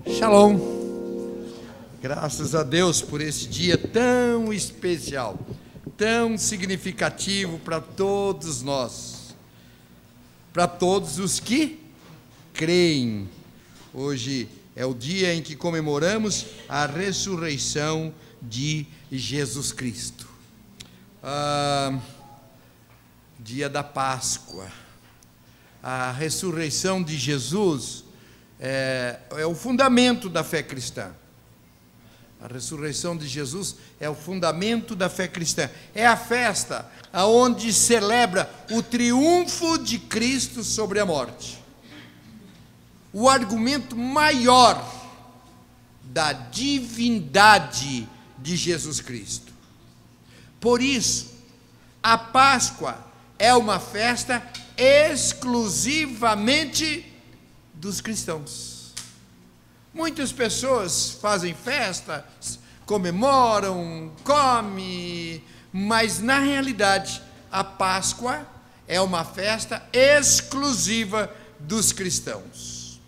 Shalom, graças a Deus por esse dia tão especial, tão significativo para todos nós, para todos os que creem. Hoje é o dia em que comemoramos a ressurreição de Jesus Cristo, dia da Páscoa. A ressurreição de Jesus é o fundamento da fé cristã. A ressurreição de Jesus é o fundamento da fé cristã. É a festa aonde celebra o triunfo de Cristo sobre a morte. O argumento maior da divindade de Jesus Cristo. Por isso, a Páscoa é uma festa exclusivamente dos cristãos. Muitas pessoas fazem festa, comemoram, comem, mas na realidade a Páscoa é uma festa exclusiva dos cristãos.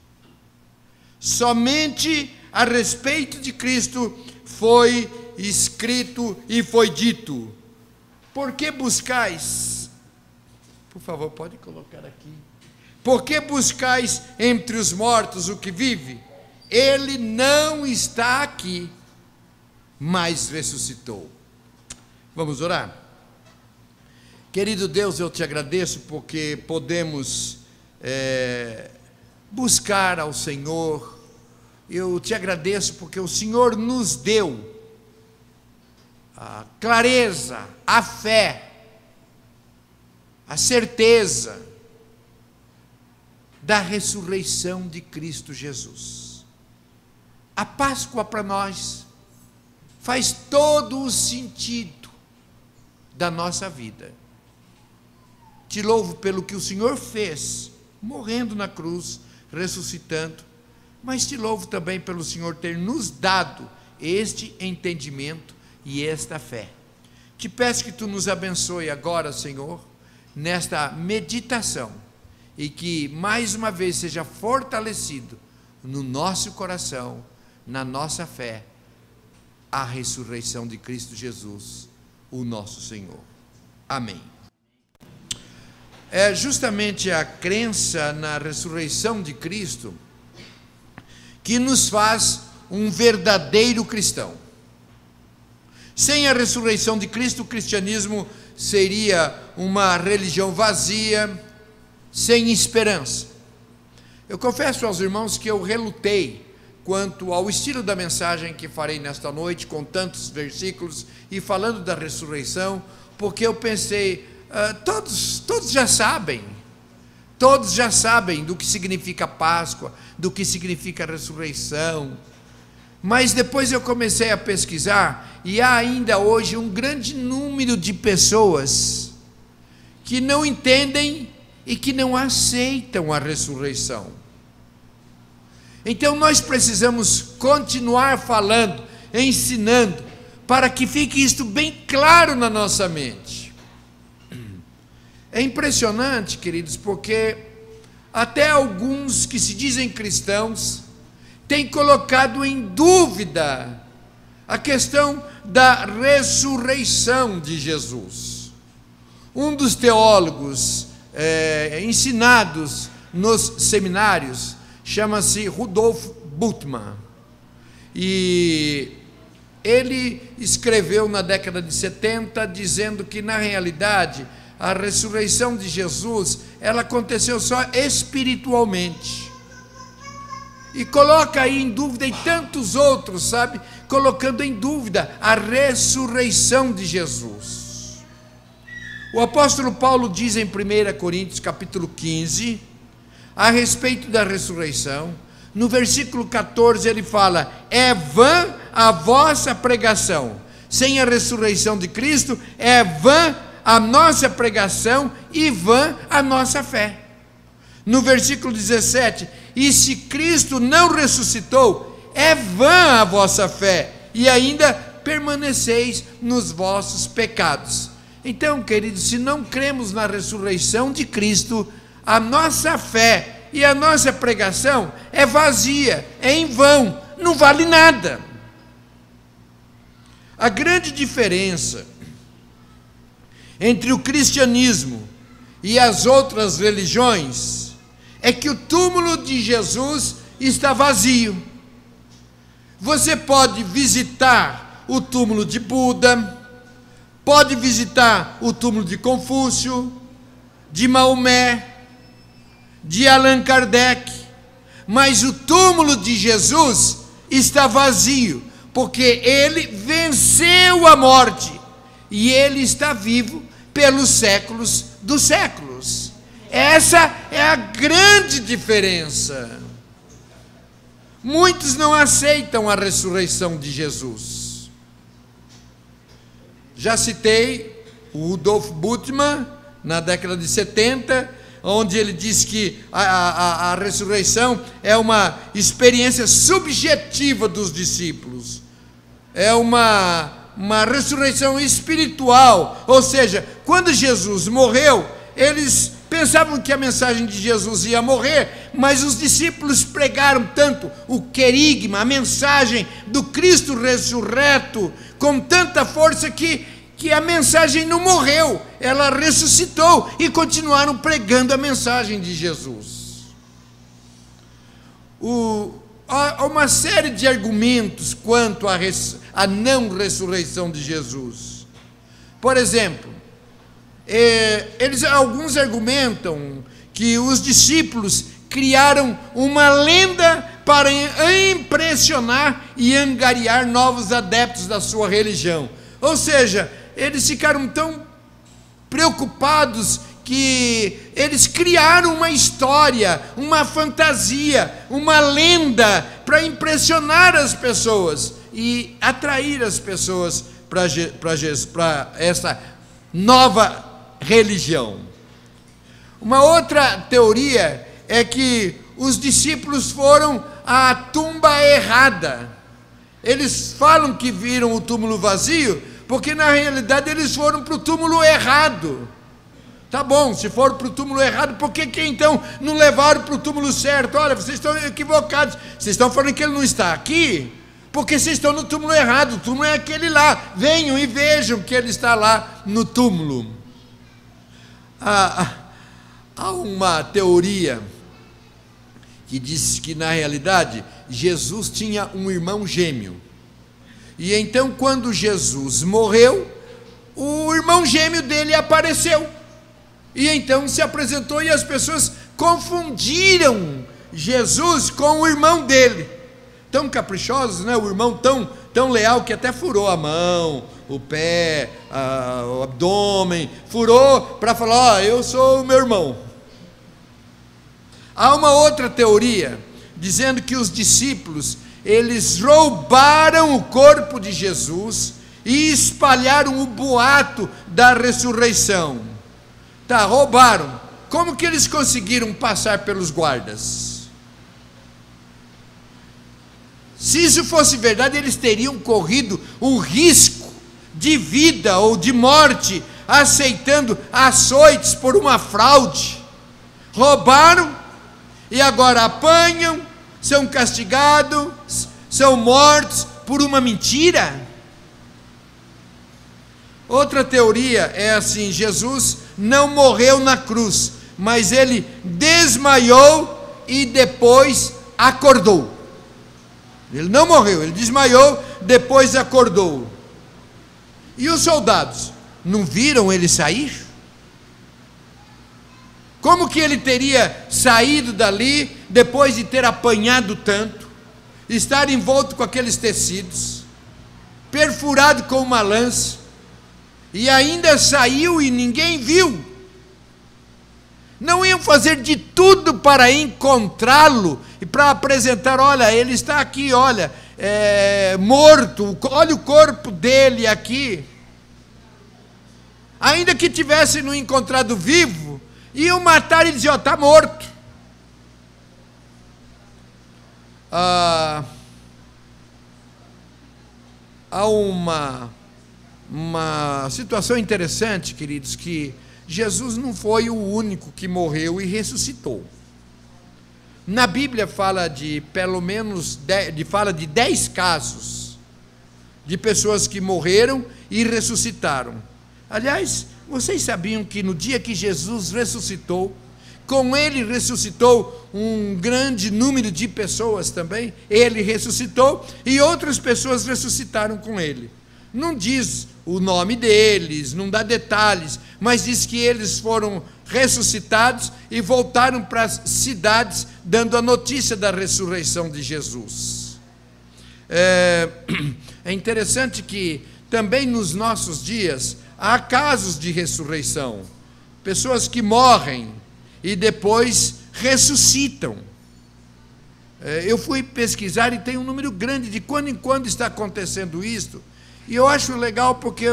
Somente a respeito de Cristo foi escrito e foi dito: por que buscais? Por favor, pode colocar aqui. Por que buscais entre os mortos o que vive? Ele não está aqui, mas ressuscitou. Vamos orar? Querido Deus, eu te agradeço porque podemos buscar ao Senhor. Eu te agradeço porque o Senhor nos deu a clareza, a fé, a certeza da ressurreição de Cristo Jesus. A Páscoa para nós faz todo o sentido da nossa vida. Te louvo pelo que o Senhor fez, morrendo na cruz, ressuscitando, mas te louvo também pelo Senhor ter nos dado este entendimento e esta fé. Te peço que tu nos abençoe agora, Senhor, nesta meditação, e que mais uma vez seja fortalecido no nosso coração, na nossa fé, a ressurreição de Cristo Jesus, o nosso Senhor. Amém. É justamente a crença na ressurreição de Cristo que nos faz um verdadeiro cristão. Sem a ressurreição de Cristo, o cristianismo seria uma religião vazia, sem esperança. Eu confesso aos irmãos que eu relutei quanto ao estilo da mensagem que farei nesta noite, com tantos versículos e falando da ressurreição, porque eu pensei, todos já sabem do que significa Páscoa, do que significa ressurreição. Mas depois eu comecei a pesquisar, e há ainda hoje um grande número de pessoas que não entendem e que não aceitam a ressurreição. Então nós precisamos continuar falando, ensinando, para que fique isto bem claro na nossa mente. É impressionante, queridos, porque até alguns que se dizem cristãos têm colocado em dúvida a questão da ressurreição de Jesus. Um dos teólogos ensinados nos seminários chama-se Rudolf Bultmann, e ele escreveu na década de 70 dizendo que na realidade a ressurreição de Jesus ela aconteceu só espiritualmente, e coloca aí em dúvida, e tantos outros, sabe, colocando em dúvida a ressurreição de Jesus. O apóstolo Paulo diz em 1 Coríntios capítulo 15, a respeito da ressurreição, no versículo 14 ele fala: é vã a vossa pregação, sem a ressurreição de Cristo é vã a nossa pregação e vã a nossa fé. No versículo 17, e se Cristo não ressuscitou, é vã a vossa fé, e ainda permaneceis nos vossos pecados. Então, queridos, se não cremos na ressurreição de Cristo, a nossa fé e a nossa pregação é vazia, é em vão, não vale nada. A grande diferença entre o cristianismo e as outras religiões é que o túmulo de Jesus está vazio. Você pode visitar o túmulo de Buda, pode visitar o túmulo de Confúcio, de Maomé, de Allan Kardec, mas o túmulo de Jesus está vazio, porque ele venceu a morte e ele está vivo pelos séculos dos séculos. Essa é a grande diferença. Muitos não aceitam a ressurreição de Jesus. Já citei o Rudolf Bultmann, na década de 70, onde ele diz que a ressurreição é uma experiência subjetiva dos discípulos. É uma ressurreição espiritual, ou seja, quando Jesus morreu, eles pensavam que a mensagem de Jesus ia morrer, mas os discípulos pregaram tanto o querigma, a mensagem do Cristo ressurreto, com tanta força que a mensagem não morreu, ela ressuscitou, e continuaram pregando a mensagem de Jesus. Há uma série de argumentos quanto à não ressurreição de Jesus. Por exemplo, alguns argumentam que os discípulos criaram uma lenda para impressionar e angariar novos adeptos da sua religião. Ou seja, eles ficaram tão preocupados que eles criaram uma história, uma fantasia, uma lenda para impressionar as pessoas e atrair as pessoas para essa nova religião. Uma outra teoria é que os discípulos foram à tumba errada. Eles falam que viram o túmulo vazio, porque na realidade eles foram para o túmulo errado. Tá bom, se foram para o túmulo errado, por que então não levaram para o túmulo certo? Olha, vocês estão equivocados, vocês estão falando que ele não está aqui, porque vocês estão no túmulo errado, o túmulo é aquele lá, venham e vejam que ele está lá no túmulo. Há uma teoria que diz que na realidade Jesus tinha um irmão gêmeo, e então quando Jesus morreu, o irmão gêmeo dele apareceu, e então se apresentou, e as pessoas confundiram Jesus com o irmão dele. Tão caprichosos, né? O irmão tão leal que até furou a mão, o pé, o abdômen, furou para falar: eu sou o meu irmão. Há uma outra teoria dizendo que os discípulos, eles roubaram o corpo de Jesus e espalharam o boato da ressurreição. Tá, roubaram. Como que eles conseguiram passar pelos guardas? Se isso fosse verdade, eles teriam corrido um risco de vida ou de morte, aceitando açoites por uma fraude. Roubaram e agora apanham, são castigados, são mortos por uma mentira. Outra teoria é assim: Jesus não morreu na cruz, mas ele desmaiou e depois acordou. Ele não morreu, ele desmaiou, depois acordou. E os soldados não viram ele sair? Como que ele teria saído dali depois de ter apanhado tanto, estar envolto com aqueles tecidos, perfurado com uma lança, e ainda saiu e ninguém viu? Não iam fazer de tudo para encontrá-lo e para apresentar: olha, ele está aqui, olha, morto, olha o corpo dele aqui. Ainda que tivessem no encontrado vivo, iam matar e dizer: ó, está morto. Há uma situação interessante, queridos, que Jesus não foi o único que morreu e ressuscitou. Na Bíblia fala de pelo menos 10 casos de pessoas que morreram e ressuscitaram. Aliás, vocês sabiam que no dia que Jesus ressuscitou, com ele ressuscitou um grande número de pessoas também? Ele ressuscitou e outras pessoas ressuscitaram com ele. Não diz o nome deles, não dá detalhes, mas diz que eles foram ressuscitados e voltaram para as cidades dando a notícia da ressurreição de Jesus. É interessante que também nos nossos dias há casos de ressurreição, pessoas que morrem e depois ressuscitam. Eu fui pesquisar e tem um número grande de quando em quando está acontecendo isso. E eu acho legal porque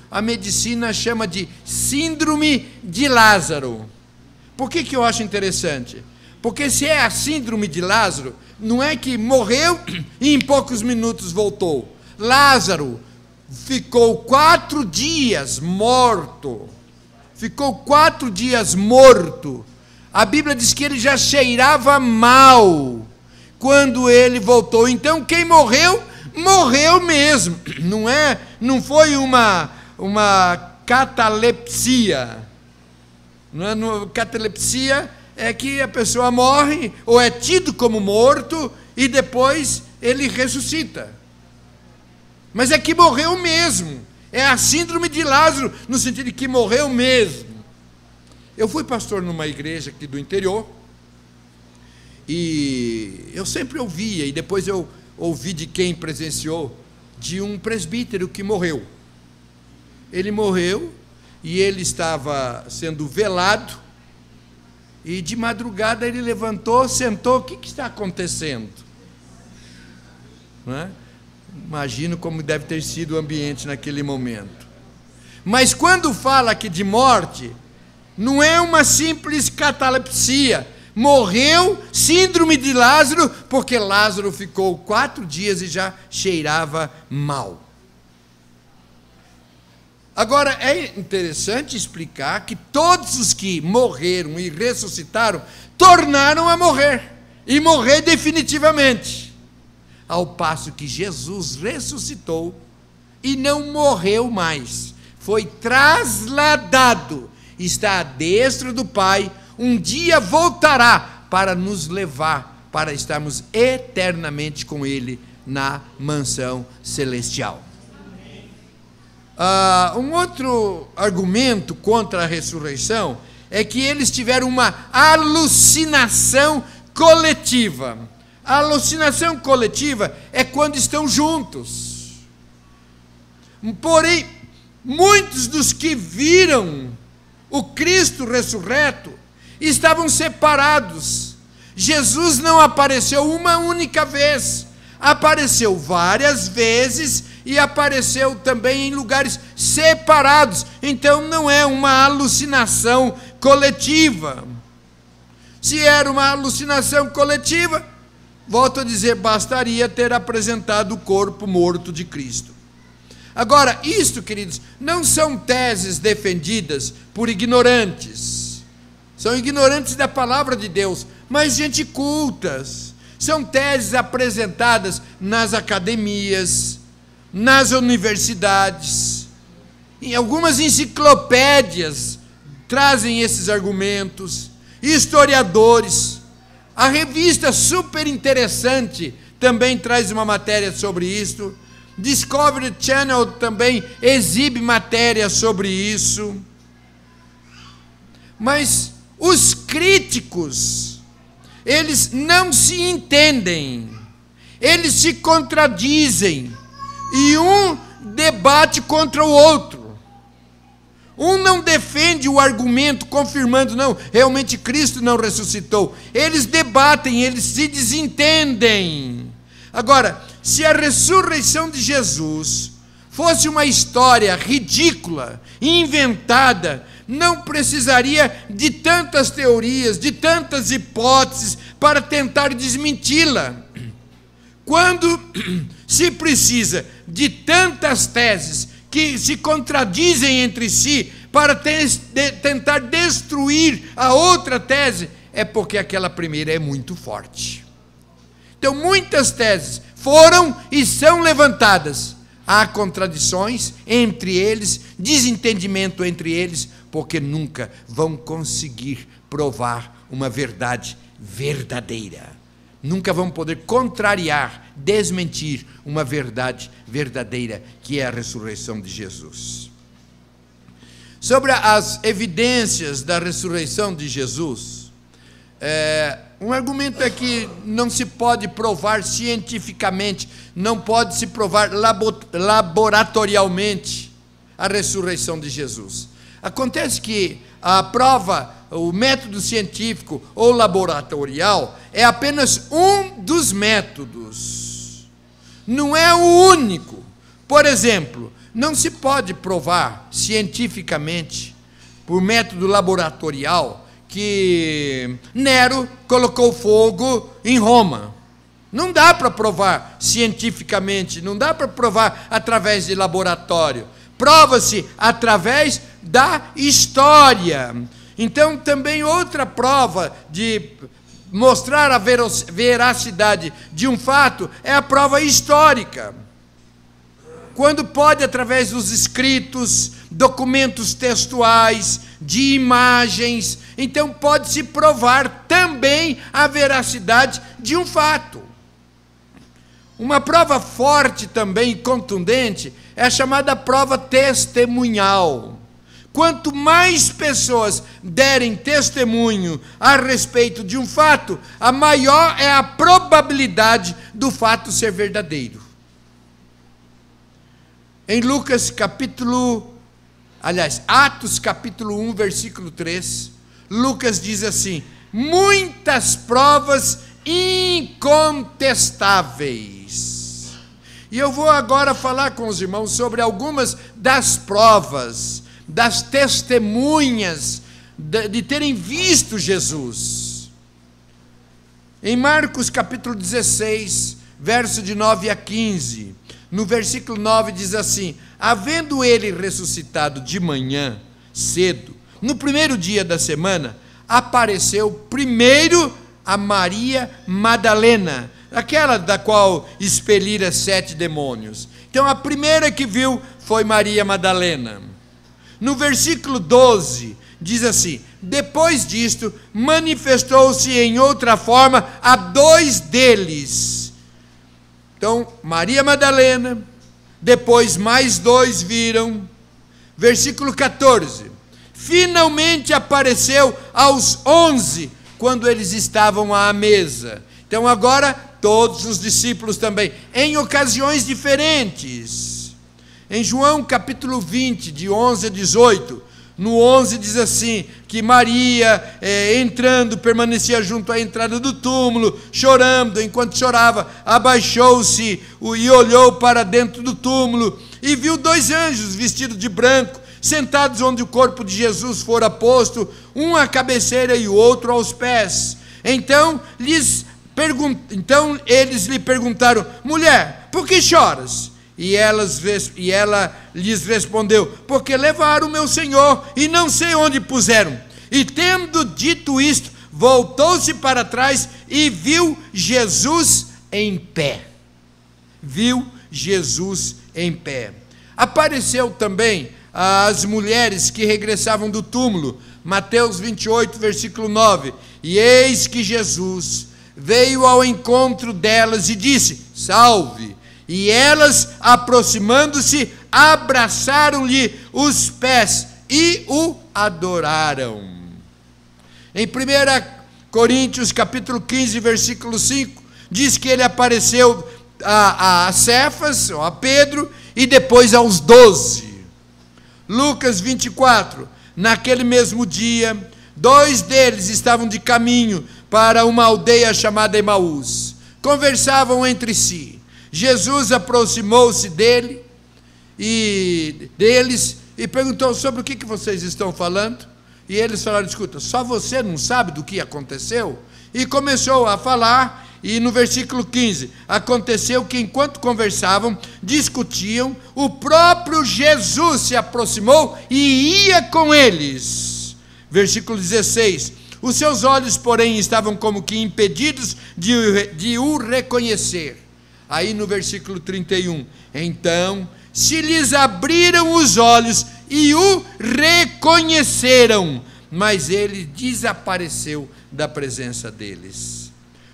a medicina chama de síndrome de Lázaro. Por que eu acho interessante? Porque se é a síndrome de Lázaro, não é que morreu e em poucos minutos voltou. Lázaro ficou 4 dias morto. Ficou 4 dias morto. A Bíblia diz que ele já cheirava mal quando ele voltou. Então quem morreu, morreu mesmo. Não foi uma catalepsia. Catalepsia é que a pessoa morre ou é tido como morto e depois ele ressuscita. Mas é que morreu mesmo. É a síndrome de Lázaro, no sentido de que morreu mesmo. Eu fui pastor numa igreja aqui do interior e eu sempre ouvia, e depois eu ouvi de quem presenciou, de um presbítero que morreu. Ele morreu e ele estava sendo velado e de madrugada ele levantou, sentou, o que está acontecendo? Não é? Imagino como deve ter sido o ambiente naquele momento. Mas quando fala aqui de morte, não é uma simples catalepsia. Morreu, síndrome de Lázaro, porque Lázaro ficou 4 dias e já cheirava mal. Agora, é interessante explicar que todos os que morreram e ressuscitaram, tornaram a morrer, e morrer definitivamente. Ao passo que Jesus ressuscitou e não morreu mais, foi trasladado, está à destra do Pai, um dia voltará para nos levar, para estarmos eternamente com Ele na mansão celestial. Um outro argumento contra a ressurreição é que eles tiveram uma alucinação coletiva. A alucinação coletiva é quando estão juntos. Porém, muitos dos que viram o Cristo ressurreto estavam separados. Jesus não apareceu uma única vez, apareceu várias vezes e apareceu também em lugares separados. Então não é uma alucinação coletiva. Se era uma alucinação coletiva, volto a dizer, bastaria ter apresentado o corpo morto de Cristo. Agora, isto, queridos, não são teses defendidas por ignorantes. São ignorantes da palavra de Deus, mas gente cultas. São teses apresentadas nas academias, nas universidades, em algumas enciclopédias trazem esses argumentos, historiadores. A revista super interessante também traz uma matéria sobre isso. Discovery Channel também exibe matéria sobre isso. Mas os críticos, eles não se entendem, eles se contradizem, e um debate contra o outro. Um não defende o argumento confirmando, não, realmente Cristo não ressuscitou. Eles debatem, eles se desentendem. Agora, se a ressurreição de Jesus fosse uma história ridícula, inventada, não precisaria de tantas teorias, de tantas hipóteses para tentar desmenti-la. Quando se precisa de tantas teses que se contradizem entre si para tentar destruir a outra tese, é porque aquela primeira é muito forte. Então, muitas teses foram e são levantadas. Há contradições entre eles, desentendimento entre eles, porque nunca vão conseguir provar uma verdade verdadeira. Nunca vão poder contrariar, desmentir uma verdade verdadeira, que é a ressurreição de Jesus. Sobre as evidências da ressurreição de Jesus, um argumento é que não se pode provar cientificamente, não pode se provar laboratorialmente a ressurreição de Jesus. Acontece que a prova, o método científico ou laboratorial, é apenas um dos métodos, não é o único. Por exemplo, não se pode provar cientificamente, por método laboratorial, que Nero colocou fogo em Roma. Não dá para provar cientificamente, não dá para provar através de laboratório. Prova-se através da história. Então, também outra prova de mostrar a veracidade de um fato é a prova histórica. Quando pode, através dos escritos, documentos textuais, de imagens, então pode-se provar também a veracidade de um fato. Uma prova forte também e contundente é a chamada prova testemunhal. Quanto mais pessoas derem testemunho a respeito de um fato, a maior é a probabilidade do fato ser verdadeiro. Em Atos capítulo 1, versículo 3, Lucas diz assim: muitas provas incontestáveis. E eu vou agora falar com os irmãos sobre algumas das provas, das testemunhas de terem visto Jesus. Em Marcos capítulo 16, verso de 9 a 15, no versículo 9 diz assim: havendo ele ressuscitado de manhã, cedo, no primeiro dia da semana, apareceu primeiro a Maria Madalena, aquela da qual expelira 7 demônios. Então a primeira que viu foi Maria Madalena. No versículo 12, diz assim: depois disto, manifestou-se em outra forma a 2 deles. Então, Maria Madalena, depois mais 2 viram. Versículo 14, finalmente apareceu aos 11, quando eles estavam à mesa. Então agora, todos os discípulos também, em ocasiões diferentes. Em João capítulo 20, de 11 a 18, no 11 diz assim, que Maria, entrando, permanecia junto à entrada do túmulo, chorando. Enquanto chorava, abaixou-se e olhou para dentro do túmulo, e viu 2 anjos vestidos de branco, sentados onde o corpo de Jesus fora posto, um à cabeceira e o outro aos pés. Então eles lhe perguntaram: mulher, por que choras? E ela lhes respondeu: porque levaram o meu Senhor e não sei onde puseram. E tendo dito isto, voltou-se para trás e viu Jesus em pé. Viu Jesus em pé. Apareceu também as mulheres que regressavam do túmulo. Mateus 28, versículo 9. E eis que Jesus veio ao encontro delas e disse: salve! E elas, aproximando-se, abraçaram-lhe os pés e o adoraram. Em 1 Coríntios capítulo 15, versículo 5, diz que ele apareceu a Cefas, ou a Pedro, e depois aos 12. Lucas 24, naquele mesmo dia, 2 deles estavam de caminho para uma aldeia chamada Emaús. Conversavam entre si. Jesus aproximou-se deles e perguntou: sobre o que vocês estão falando? E eles falaram: escuta, só você não sabe do que aconteceu? E começou a falar, e no versículo 15, aconteceu que enquanto conversavam, discutiam, o próprio Jesus se aproximou e ia com eles. Versículo 16, Os seus olhos, porém, estavam como que impedidos de o reconhecer. Aí no versículo 31, então se lhes abriram os olhos e o reconheceram, mas ele desapareceu da presença deles.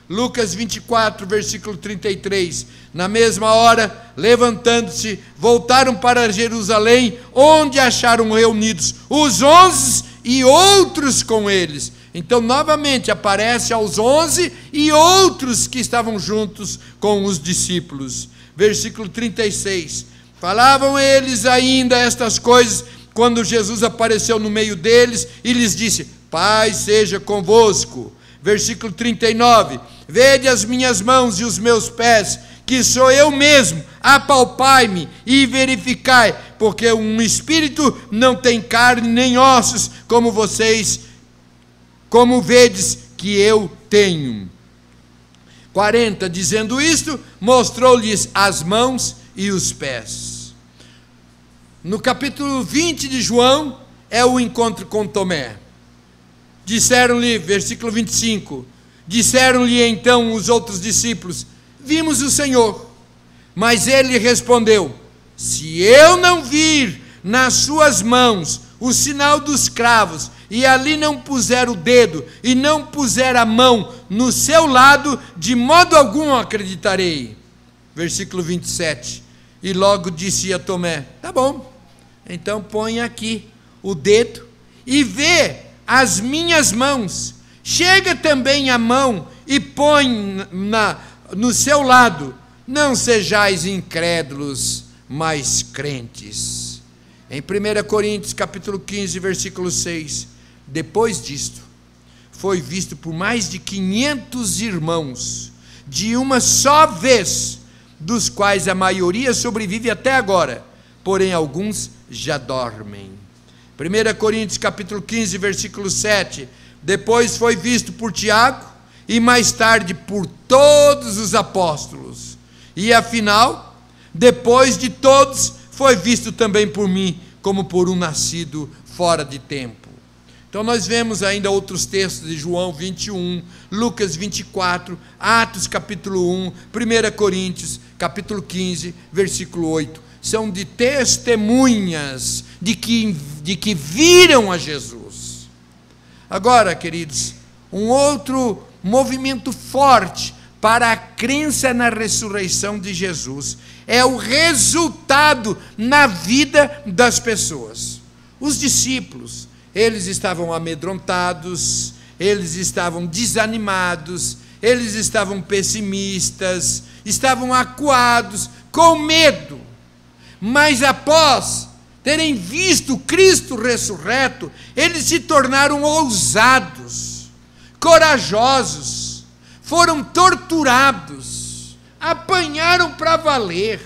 Lucas 24, versículo 33, na mesma hora, levantando-se, voltaram para Jerusalém, onde acharam reunidos os 11 e outros com eles. Então, novamente, aparece aos 11 e outros que estavam juntos com os discípulos. Versículo 36, falavam eles ainda estas coisas, quando Jesus apareceu no meio deles e lhes disse: paz seja convosco. Versículo 39, vede as minhas mãos e os meus pés, que sou eu mesmo, apalpai-me e verificai, porque um espírito não tem carne nem ossos, como vocês, como vedes que eu tenho. 40, dizendo isto, mostrou-lhes as mãos e os pés. No capítulo 20 de João, é o encontro com Tomé. Disseram-lhe, versículo 25, disseram-lhe então os outros discípulos: vimos o Senhor. Mas ele respondeu: se eu não vir nas suas mãos o sinal dos cravos, e ali não puser o dedo, e não puser a mão no seu lado, de modo algum acreditarei. Versículo 27, e logo disse a Tomé: tá bom, então põe aqui o dedo, e vê as minhas mãos, chega também a mão, e põe no seu lado, não sejais incrédulos, mas crentes. Em 1 Coríntios capítulo 15, versículo 6, depois disto, foi visto por mais de 500 irmãos, de uma só vez, dos quais a maioria sobrevive até agora, porém alguns já dormem. 1 Coríntios capítulo 15, versículo 7, depois foi visto por Tiago, e mais tarde por todos os apóstolos, e afinal, depois de todos, foi visto também por mim, como por um nascido fora de tempo. Então nós vemos ainda outros textos de João 21, Lucas 24, Atos capítulo 1, 1 Coríntios capítulo 15, versículo 8, são de testemunhas de que viram a Jesus. Agora, queridos, um outro movimento forte para a crença na ressurreição de Jesus é o resultado na vida das pessoas. Os discípulos, eles estavam amedrontados, eles estavam desanimados, eles estavam pessimistas, estavam acuados, com medo. Mas após terem visto Cristo ressurreto, eles se tornaram ousados, corajosos, foram torturados, apanharam para valer.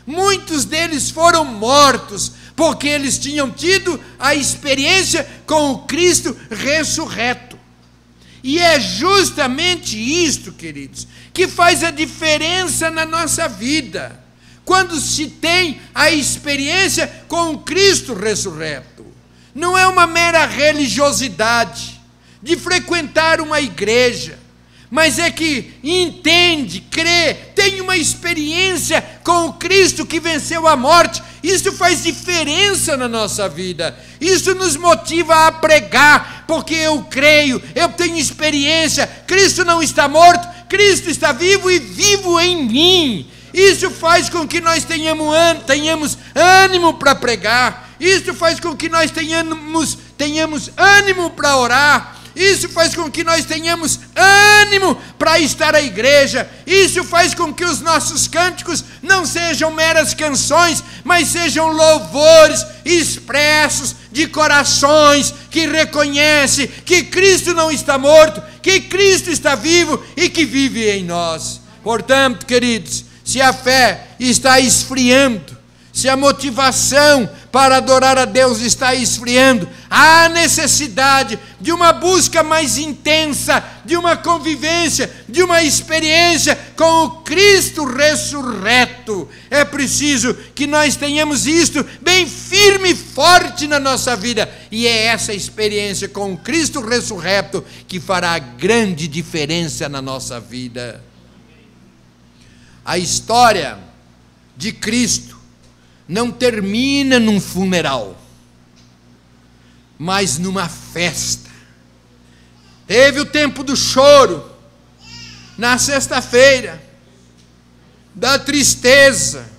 Muitos deles foram mortos, porque eles tinham tido a experiência com o Cristo ressurreto. E é justamente isto, queridos, que faz a diferença na nossa vida, quando se tem a experiência com o Cristo ressurreto. Não é uma mera religiosidade de frequentar uma igreja, mas é que entende, crê, tem uma experiência com o Cristo que venceu a morte. Isso faz diferença na nossa vida. Isso nos motiva a pregar, porque eu creio, eu tenho experiência. Cristo não está morto, Cristo está vivo e vivo em mim. Isso faz com que nós tenhamos ânimo para pregar. Isso faz com que nós tenhamos ânimo para orar. Isso faz com que nós tenhamos ânimo para estar à igreja. Isso faz com que os nossos cânticos não sejam meras canções, mas sejam louvores expressos de corações que reconhecem que Cristo não está morto, que Cristo está vivo e que vive em nós. Portanto, queridos, se a fé está esfriando, se a motivação para adorar a Deus está esfriando. Há necessidade de uma busca mais intensa, de uma convivência, de uma experiência com o Cristo ressurreto. É preciso que nós tenhamos isto bem firme e forte na nossa vida. E é essa experiência com o Cristo ressurreto que fará grande diferença na nossa vida. A história de Cristo não termina num funeral, mas numa festa. Teve o tempo do choro, na sexta-feira, da tristeza,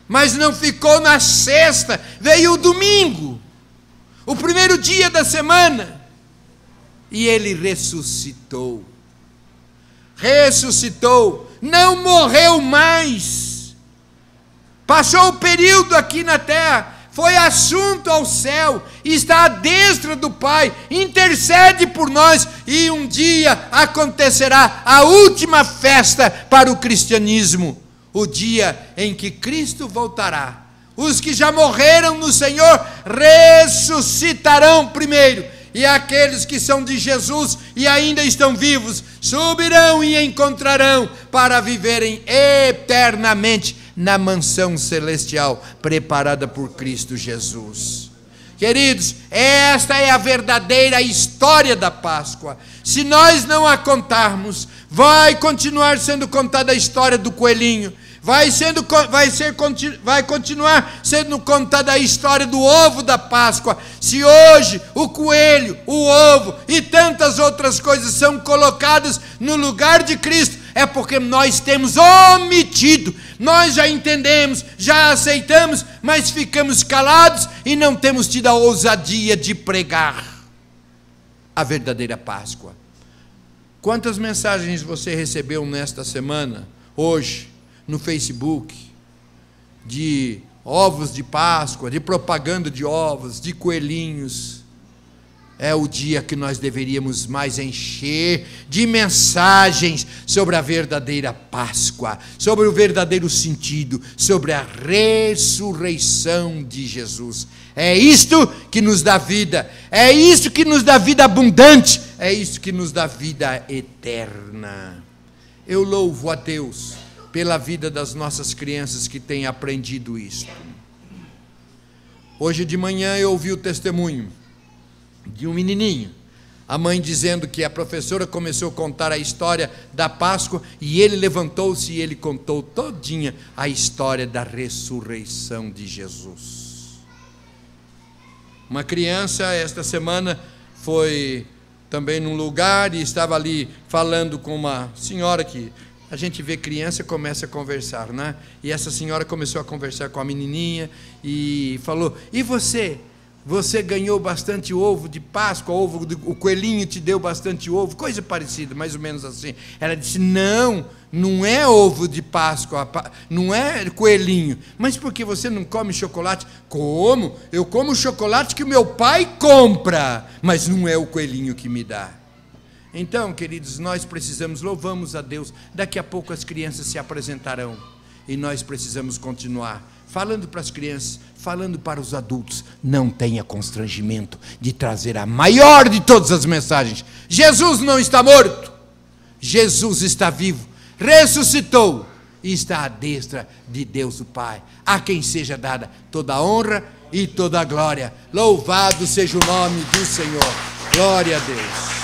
mas não ficou na sexta, veio o domingo, o primeiro dia da semana, e ele ressuscitou. Ressuscitou, não morreu mais, passou o período aqui na terra, foi assunto ao céu, está à destra do Pai, intercede por nós, e um dia acontecerá a última festa para o cristianismo, o dia em que Cristo voltará. Os que já morreram no Senhor ressuscitarão primeiro, e aqueles que são de Jesus e ainda estão vivos, subirão e encontrarão para viverem eternamente na mansão celestial preparada por Cristo Jesus. Queridos, esta é a verdadeira história da Páscoa. Se nós não a contarmos, vai continuar sendo contada a história do coelhinho, vai continuar sendo contada a história do ovo da Páscoa. Se hoje o coelho, o ovo e tantas outras coisas são colocadas no lugar de Cristo, é porque nós temos omitido. Nós já entendemos, já aceitamos, mas ficamos calados e não temos tido a ousadia de pregar a verdadeira Páscoa. Quantas mensagens você recebeu nesta semana, hoje, no Facebook, de ovos de Páscoa, de propaganda de ovos, de coelhinhos? É o dia que nós deveríamos mais encher de mensagens sobre a verdadeira Páscoa, sobre o verdadeiro sentido, sobre a ressurreição de Jesus. É isto que nos dá vida, é isto que nos dá vida abundante, é isto que nos dá vida eterna. Eu louvo a Deus pela vida das nossas crianças que têm aprendido isto. Hoje de manhã eu ouvi o testemunho de um menininho, a mãe dizendo que a professora começou a contar a história da Páscoa, e ele levantou-se e ele contou todinha a história da ressurreição de Jesus. Uma criança esta semana foi também num lugar e estava ali falando com uma senhora que a gente vê criança e começa a conversar, né? E essa senhora começou a conversar com a menininha e falou: e você? Você ganhou bastante ovo de Páscoa, o coelhinho te deu bastante ovo, coisa parecida, mais ou menos assim. Ela disse: não, não é ovo de Páscoa, não é coelhinho. Mas por que você não come chocolate? Como? Eu como o chocolate que o meu pai compra, mas não é o coelhinho que me dá. Então, queridos, nós precisamos, louvamos a Deus, daqui a pouco as crianças se apresentarão, e nós precisamos continuar falando para as crianças, falando para os adultos. Não tenha constrangimento de trazer a maior de todas as mensagens: Jesus não está morto, Jesus está vivo, ressuscitou e está à destra de Deus o Pai, a quem seja dada toda a honra e toda a glória. Louvado seja o nome do Senhor. Glória a Deus.